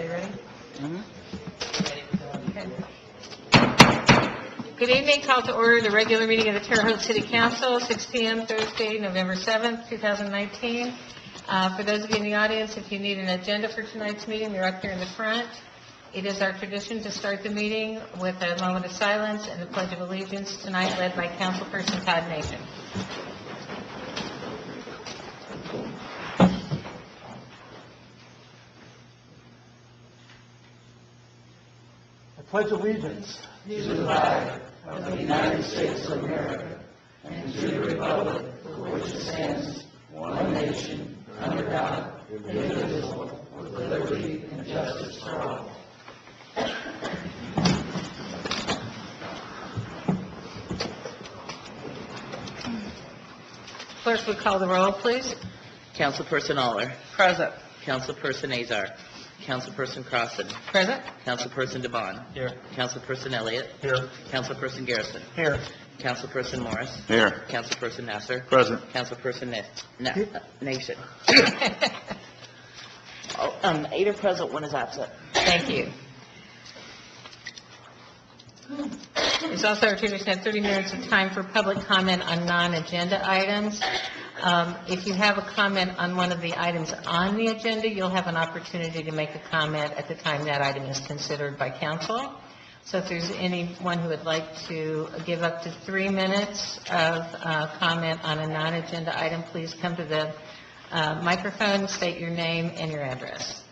Everybody ready? Okay. Good evening. Call to order the regular meeting of the Terre Haute City Council, 6 p.m. Thursday, November 7th, 2019. For those of you in the audience, if you need an agenda for tonight's meeting, they're up here in the front. It is our tradition to start the meeting with a moment of silence and the Pledge of Allegiance, tonight led by Councilperson Todd Nation. I pledge allegiance to the flag of the United States of America and to the republic for which it stands, one nation, under God, indivisible, with liberty and justice for all. Clerk, would call the roll, please. Councilperson Aller. Present. Councilperson Azar. Councilperson Crossan. Present. Councilperson DeBon. Here. Councilperson Elliott. Here. Councilperson Garrison. Here. Councilperson Morris. Here. Councilperson Nasser. Present. Councilperson Nation. 8 are present, 1 is absent. Thank you. It's also our tradition to have 30 minutes of time for public comment on non-agenda items. If you have a comment on one of the items on the agenda, you'll have an opportunity to make a comment at the time that item is considered by council. So if there's anyone who would like to give up to 3 minutes of comment on a non-agenda item, please come to the microphone, state your name and your address.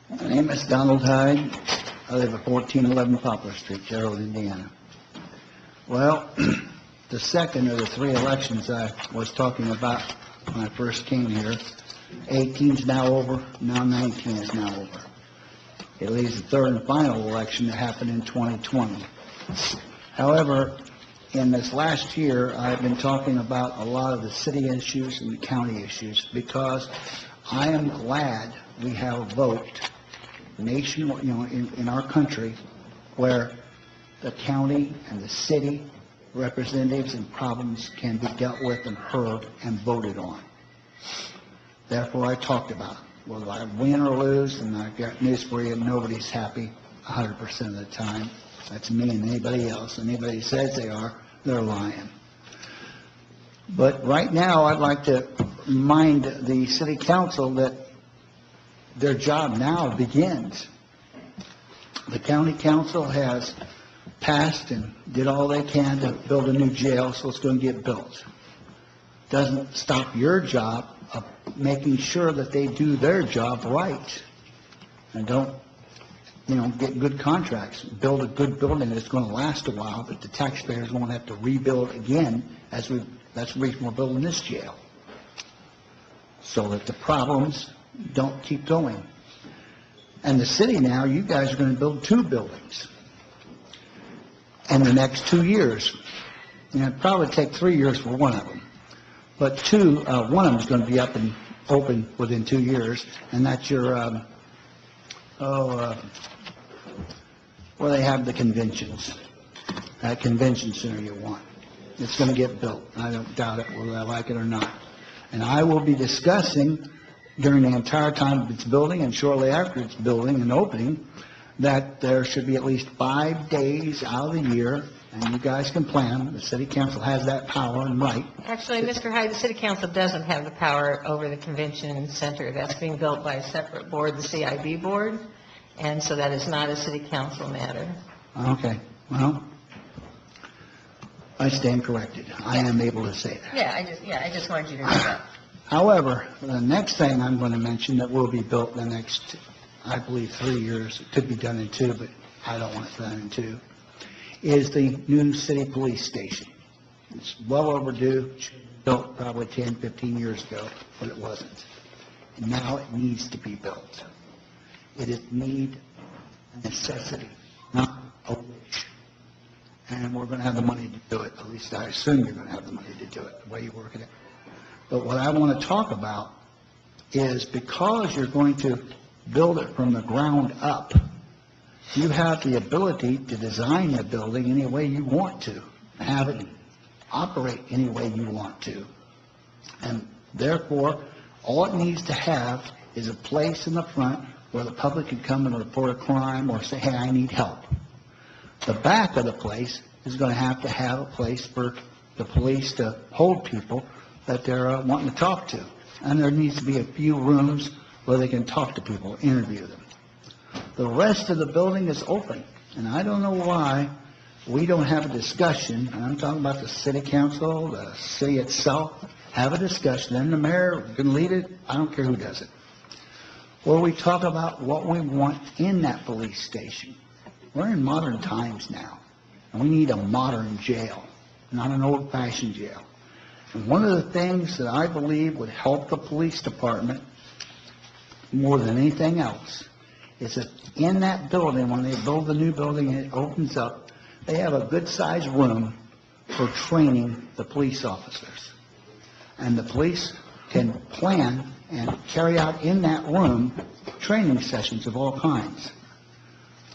My name is Donald Hyde. I live at 1411 Poplar Street, Gerald, Indiana. Well, the second of the 3 elections I was talking about when I first came here, 18 is now over, now 19 is now over. It leaves the third and final election to happen in 2020. However, in this last year, I've been talking about a lot of the city issues and the county issues because I am glad we have a vote nation, in our country where the county and the city representatives and problems can be dealt with and heard and voted on. Therefore, I talked about it. Whether I win or lose, and I've got news for you, nobody's happy 100% of the time. That's me and anybody else. Anybody who says they are, they're lying. But right now, I'd like to remind the city council that their job now begins. The county council has passed and did all they can to build a new jail, so it's going to get built. Doesn't stop your job of making sure that they do their job right and don't, get good contracts, build a good building that's going to last a while, that the taxpayers won't have to rebuild again that's the reason we're building this jail, so that the problems don't keep going. And the city now, you guys are going to build 2 buildings in the next 2 years. It'd probably take 3 years for one of them. But one of them is going to be up and open within 2 years, and that's your, where they have the conventions. That convention center you want. It's going to get built. I don't doubt it, whether I like it or not. And I will be discussing during the entire time of its building and shortly after its building and opening that there should be at least 5 days out of the year, and you guys can plan. The city council has that power and right. Actually, Mr. Hyde, the city council doesn't have the power over the convention center. That's being built by a separate board, the CIB board, and so that is not a city council matter. Okay, well, I stand corrected. I am able to say that. I just wanted you to know that. However, the next thing I'm going to mention that will be built in the next, I believe, 3 years, it could be done in 2, but I don't want it done in 2, is the new city police station. It's well overdue. It should be built probably 10, 15 years ago, but it wasn't. And now it needs to be built. It is need, a necessity, not a wish. And we're going to have the money to do it. At least I assume you're going to have the money to do it, the way you work it. But what I want to talk about is because you're going to build it from the ground up, you have the ability to design the building any way you want to, have it operate any way you want to. And therefore, all it needs to have is a place in the front where the public can come and report a crime or say, hey, I need help. The back of the place is going to have a place for the police to hold people that they're wanting to talk to. And there needs to be a few rooms where they can talk to people, interview them. The rest of the building is open, and I don't know why we don't have a discussion, and I'm talking about the city council, the city itself, have a discussion, and the mayor can lead it, I don't care who does it, where we talk about what we want in that police station. We're in modern times now, and we need a modern jail, not an old-fashioned jail. And one of the things that I believe would help the police department more than anything else is that in that building, when they build the new building and it opens up, they have a good-sized room for training the police officers. And the police can plan and carry out in that room training sessions of all kinds.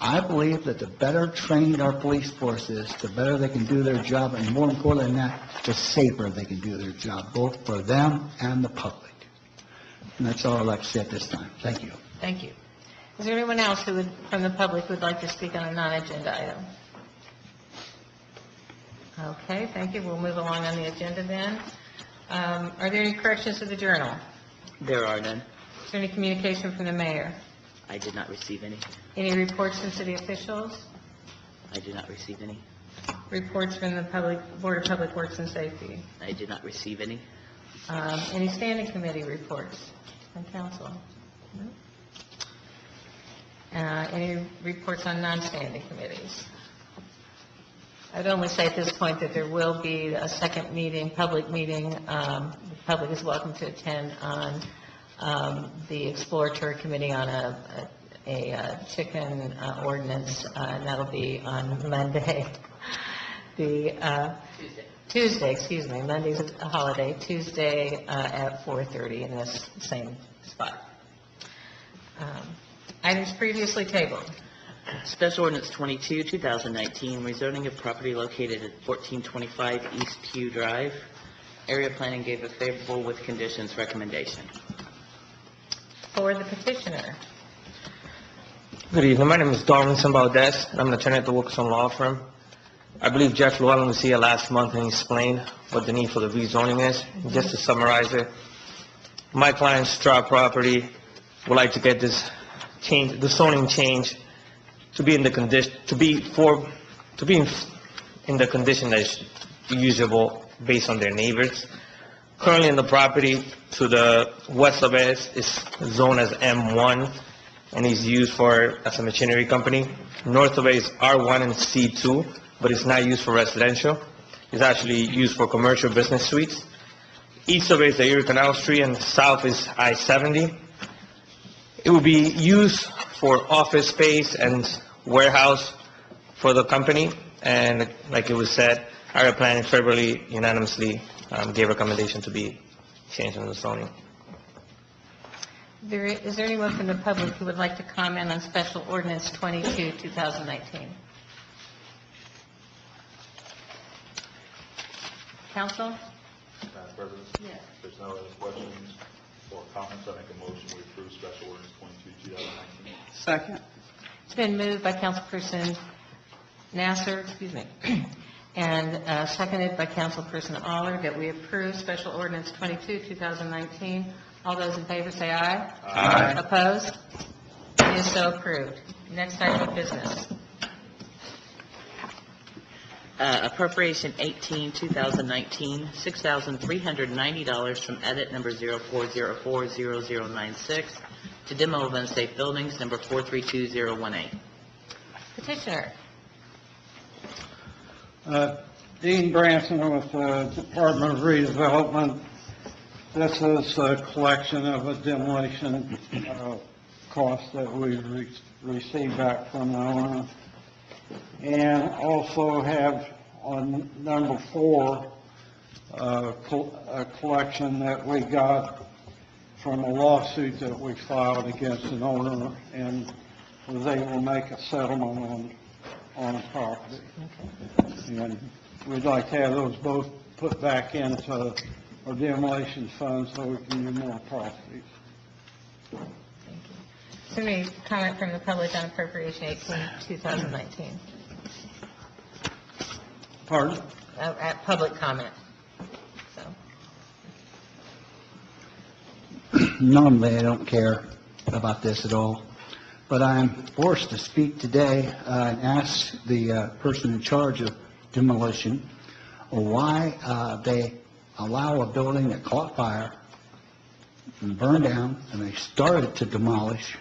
I believe that the better trained our police force is, the better they can do their job, and more important than that, the safer they can do their job, both for them and the public. And that's all I'd like to say at this time. Thank you. Thank you. Is there anyone else from the public who would like to speak on a non-agenda item? Okay, thank you. We'll move along on the agenda then. Are there any corrections to the journal? There are none. Is there any communication from the mayor? I did not receive any. Any reports from city officials? I did not receive any. Reports from the Board of Public Works and Safety? I did not receive any. Any standing committee reports from council? No? Any reports on non-standing committees? I'd only say at this point that there will be a second meeting, public meeting. The public is welcome to attend on the exploratory committee on a chicken ordinance, and that'll be on Monday. Tuesday, excuse me. Monday's a holiday. Tuesday at 4:30 in this same spot. Items previously tabled. Special Ordinance 22, 2019, rezoning of property located at 1425 East Q Drive. Area Planning gave a favorable with conditions recommendation. For the petitioner. Good evening. My name is Darwin Valdez. I'm an attorney at the Wilkerson Law Firm. I believe Jeff Llewellyn was here last month and explained what the need for the rezoning is. Just to summarize it, my client's Stroud property would like to get this change, the zoning change, to be in the condition, in the condition that is usable based on their neighbors. Currently, in the property to the west of it is zoned as M1, and is used as a machinery company. North of it is R1 and C2, but it's not used for residential. It's actually used for commercial business suites. East of it is the Erie Canal Street, and south is I-70. It will be used for office space and warehouse for the company, and like it was said, Area Planning February unanimously gave recommendation to be changed in the zoning. Is there anyone from the public who would like to comment on Special Ordinance 22, 2019? Council? Madam President? Yes. If there's no other questions or comments, I make a motion to approve Special Ordinance 22, 2019. Second. It's been moved by Councilperson Nasser, and seconded by Councilperson Aller that we approve Special Ordinance 22, 2019. All those in favor say aye. Aye. Opposed? It is so approved. Next item of business. Appropriation 18, 2019, $6,390 from edit number 04040096 to demo of unsafe buildings, number 432018. Petitioner. Dean Branson with the Department of Redevelopment. This is a collection of a demolition cost that we received back from the owner. And also have on number 4, a collection that we got from a lawsuit that we filed against an owner and was able to make a settlement on the property. And we'd like to have those both put back into our demolition fund so we can do more properties. Is there any comment from the public on appropriation 18, 2019? Pardon? At public comment. So, Normally, I don't care about this at all, but I'm forced to speak today and ask the person in charge of demolition why they allow a building that caught fire and burned down, and they started to demolish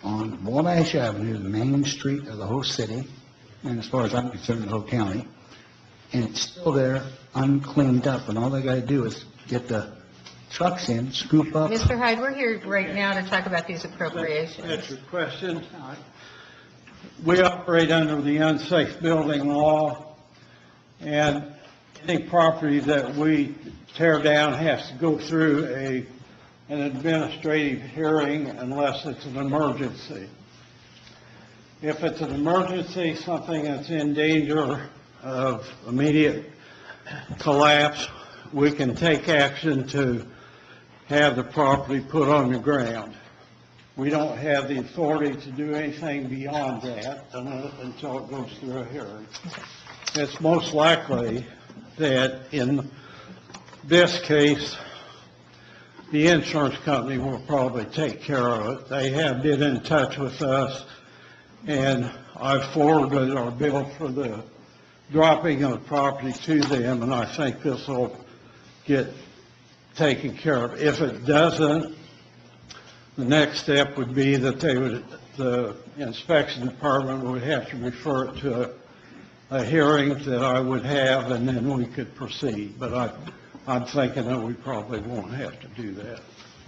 on Wabash Avenue, the main street of the whole city, and as far as I'm concerned, the whole county, and it's still there, uncleaned up, and all they got to do is get the trucks in, scoop up. Mr. Hyde, we're here right now to talk about these That's appropriations. your question. We operate under the unsafe building law, and any property that we tear down has to go through an administrative hearing unless it's an emergency. If it's an emergency, something that's in danger of immediate collapse, we can take action to have the property put on the ground. We don't have the authority to do anything beyond that until it goes through a hearing. It's most likely that in this case, the insurance company will probably take care of it. They have been in touch with us, and I've forwarded our bill for the dropping of the property to them, and I think this will get taken care of. If it doesn't, the next step would be that the inspection department would have to refer it to a hearing that I would have, and then we could proceed. But I'm thinking that we probably won't have to do that.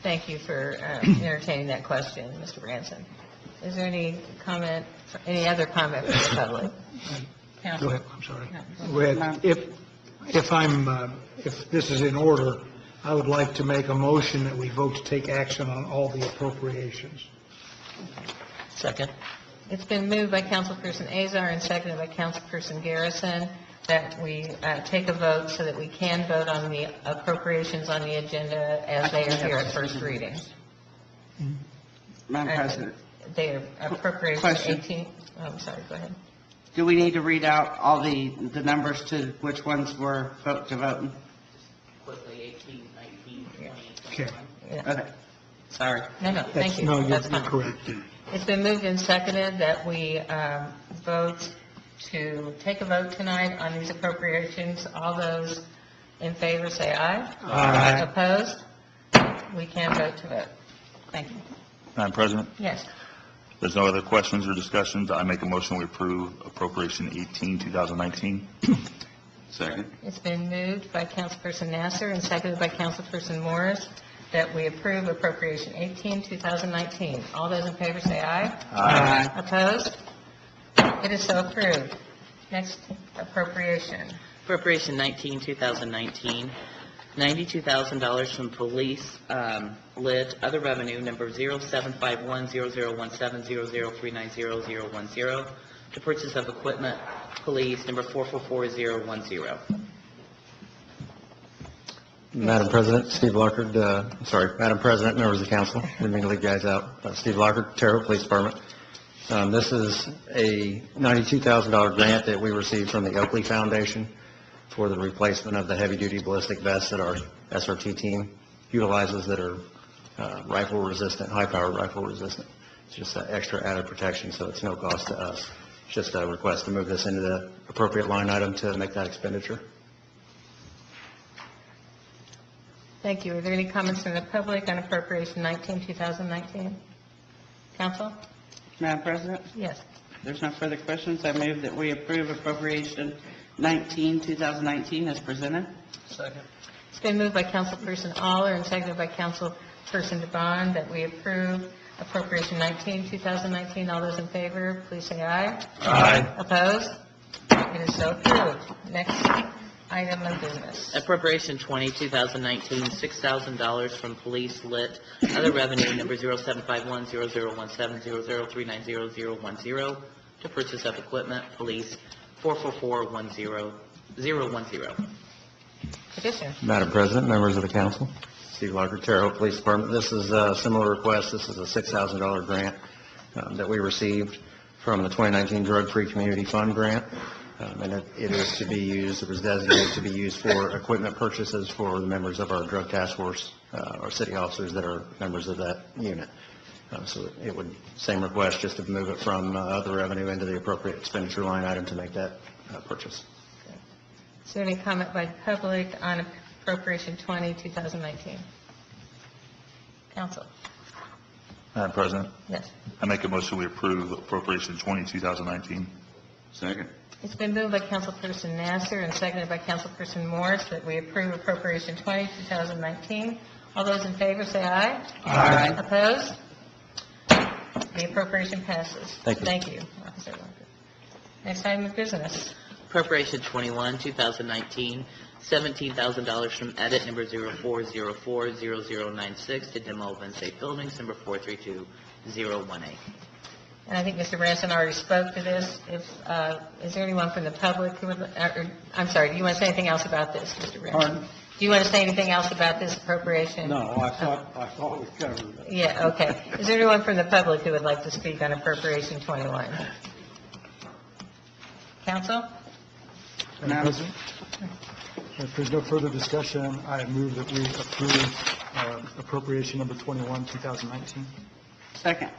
Thank you for entertaining that question, Mr. Branson. Is there any comment, any other comment from the public? Go ahead, I'm sorry. Go ahead. If this is in order, I would like to make a motion that we vote to take action on all the appropriations. Second. It's been moved by Councilperson Azar and seconded by Councilperson Garrison that we take a vote so that we can vote on the appropriations on the agenda as they are here at first reading. Madam President, They are appropriations Question. 18, oh, I'm sorry, go ahead. do we need to read out all the numbers to which ones we're to vote? Quickly, 18, 19, 20, Okay. Yeah. Okay, sorry. No, thank you. No, you're That's fine. correct. It's been moved and seconded that we vote to take a vote tonight on these appropriations. All those in favor say aye. Aye. Opposed? We can vote to vote. Thank you. Madam President, Yes. if there's no other questions or discussions, I make a motion we approve appropriation 18, 2019. Second. It's been moved by Councilperson Nasser and seconded by Councilperson Morris that we approve appropriation 18, 2019. All those in favor say aye. Aye. Opposed? It is so approved. Next appropriation. Appropriation 19, 2019, $92,000 from police lit other revenue number 0751001700390010 to purchase of equipment, police number 444010. Madam President, Steve Lockard, Madam President, members of the council, didn't mean to leave guys out. Steve Lockard, Terre Haute Police Department. This is a $92,000 grant that we received from the Oakley Foundation for the replacement of the heavy-duty ballistic vests that our SRT team utilizes that are rifle resistant, high-powered rifle resistant. It's just extra added protection, so it's no cost to us. It's just a request to move this into the appropriate line item to make that expenditure. Thank you. Are there any comments from the public on appropriation 19, 2019? Council? Madam President, Yes. if there's no further questions, I move that we approve appropriation 19, 2019 as presented. Second. It's been moved by Councilperson Aller and seconded by Councilperson DeBon that we approve appropriation 19, 2019. All those in favor, please say aye. Aye. Opposed? It is so approved. Next item of business. Appropriation 20, 2019, $6,000 from police lit other revenue number 0751001700390010 to purchase of equipment, police 444010. Petition. Madam President, members of the council, Steve Locker, Terre Haute Police Department. This is a similar request. This is a $6,000 grant that we received from the 2019 Drug-Free Community Fund grant. And it is to be used, it was designated to be used for equipment purchases for the members of our drug task force, our city officers that are members of that unit. So it would, same request, just to move it from other revenue into the appropriate expenditure line item to make that purchase. Is there any comment by the public on appropriation 20, 2019? Council? Madam President, Yes. I make a motion we approve appropriation 20, 2019. Second. It's been moved by Councilperson Nasser and seconded by Councilperson Morris that we approve appropriation 20, 2019. All those in favor say aye. Aye. Opposed? The appropriation passes. Thank you. Thank you, Officer Walker. Next item of business. Appropriation 21, 2019, $17,000 from edit number 04040096 to demo of unsafe buildings, number 432018. And I think Mr. Branson already spoke to this. If, is there anyone from the public who would, I'm sorry, do you want to say anything else about this, Mr. Branson? Pardon? Do you want to say anything else about this appropriation? No, I thought we covered it. Yeah, okay. Is there anyone from the public who would like to speak on appropriation 21? Council? Madam President, if there's no further discussion, I move that we approve appropriation number 21, 2019. Second.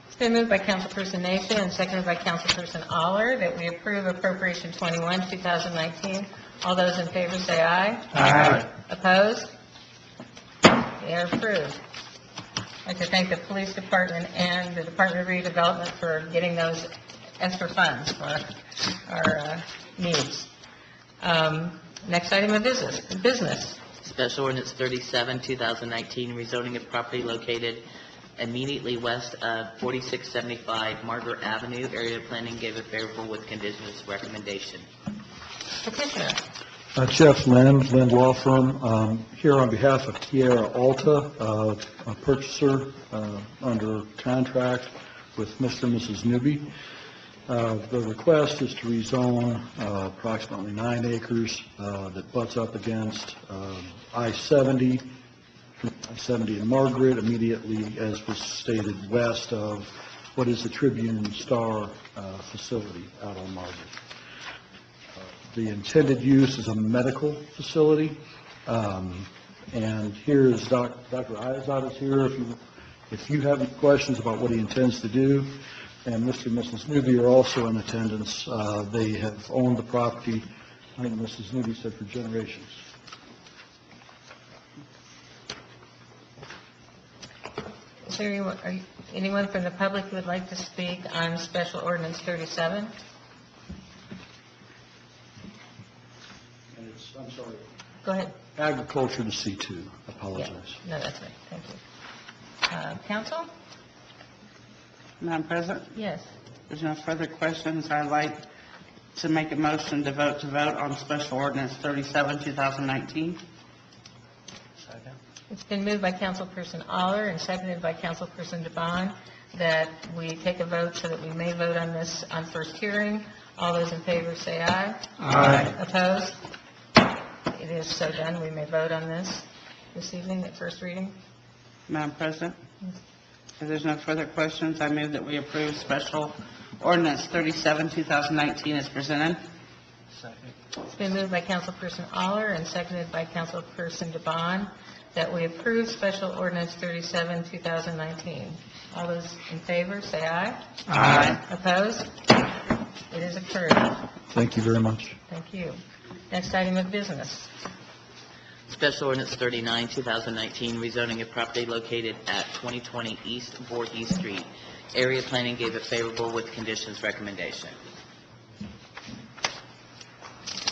It's been moved by Councilperson Nation and seconded by Councilperson Aller that we approve appropriation 21, 2019. All those in favor say aye. Aye. Opposed? They are approved. I'd like to thank the Police Department and the Department of Redevelopment for getting those extra funds for our needs. Next item of business. Special Ordinance 37, 2019, rezoning of property located immediately west of 4675 Margaret Avenue. Area planning gave a favorable with conditions recommendation. Petitioner. Jeff Lind, Lind Law Firm, here on behalf of Tierra Alta, a purchaser under contract with Mr. and Mrs. Newby. The request is to rezone approximately 9 acres that butts up against I-70 and Margaret, immediately, as was stated, west of what is the Tribune Star facility out on Margaret. The intended use is a medical facility, and here is Dr. Izod is here if you have any questions about what he intends to do. And Mr. and Mrs. Newby are also in attendance. They have owned the property, I think Mrs. Newby said, for generations. Is there anyone from the public who would like to speak on Special Ordinance 37? And it's, I'm sorry, Go ahead. agriculture to C2. Yeah. Apologize. No, that's right. Thank you. Council? Madam President, Yes. if there's no further questions, I'd like to make a motion to vote on Special Ordinance 37, 2019. It's been moved by Councilperson Aller and seconded by Councilperson DeBon that we take a vote so that we may vote on this on first hearing. All those in favor say aye. Aye. Opposed? It is so done. We may vote on this evening at first reading. Madam President, if there's no further questions, I move that we approve Special Ordinance 37, 2019 as presented. It's been moved by Councilperson Aller and seconded by Councilperson DeBon that we approve Special Ordinance 37, 2019. All those in favor, say aye. Aye. Opposed? It is approved. Thank you very much. Thank you. Next item of business. Special Ordinance 39, 2019, rezoning of property located at 2020 East Voorhees Street. Area planning gave a favorable with conditions recommendation.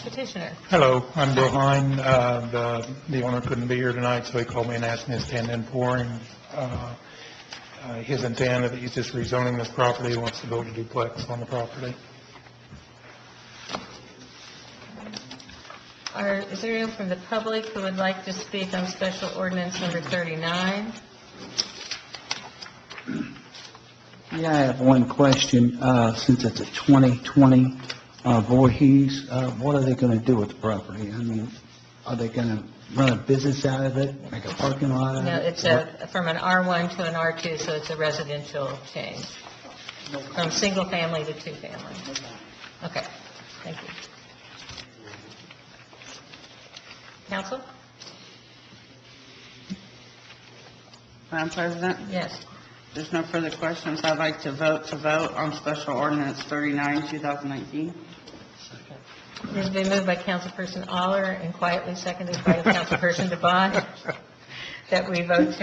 Petitioner. Hello, I'm Bill Hine. The owner couldn't be here tonight, so he called me and asked me to stand in for him. His intent is that he's just rezoning this property, he wants to build a duplex on the property. Is there anyone from the public who would like to speak on Special Ordinance number 39? Yeah, I have one question. Since it's a 2020 Voorhees, what are they going to do with the property? I mean, are they going to run a business out of it, make a parking lot out of it? No, it's from an R1 to an R2, so it's a residential change, from single family to two family. Okay, thank you. Counsel? Madam President, Yes. if there's no further questions, I'd like to vote on Special Ordinance 39, 2019. It has been moved by Councilperson Aller and quietly seconded by Councilperson DeBon that we vote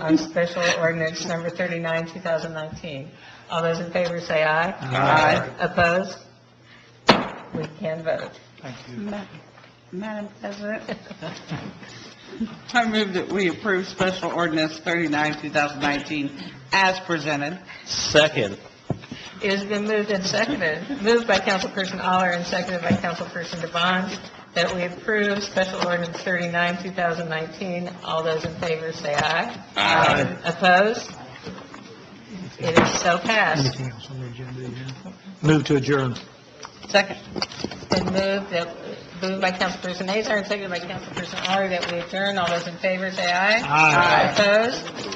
on Special Ordinance Number 39, 2019. All those in favor say aye. Aye. Opposed? We can vote. Madam President, I move that we approve Special Ordinance 39, 2019 as presented. Second. It has been moved and seconded, moved by Councilperson Aller and seconded by Councilperson DeBon, that we approve Special Ordinance 39, 2019. All those in favor say aye. Aye. Opposed? It is so passed. Anything else on the agenda here? Move to adjourn. Second. It's been moved by Councilperson Azar and seconded by Councilperson Aller that we adjourn. All those in favor say aye. Aye. Opposed?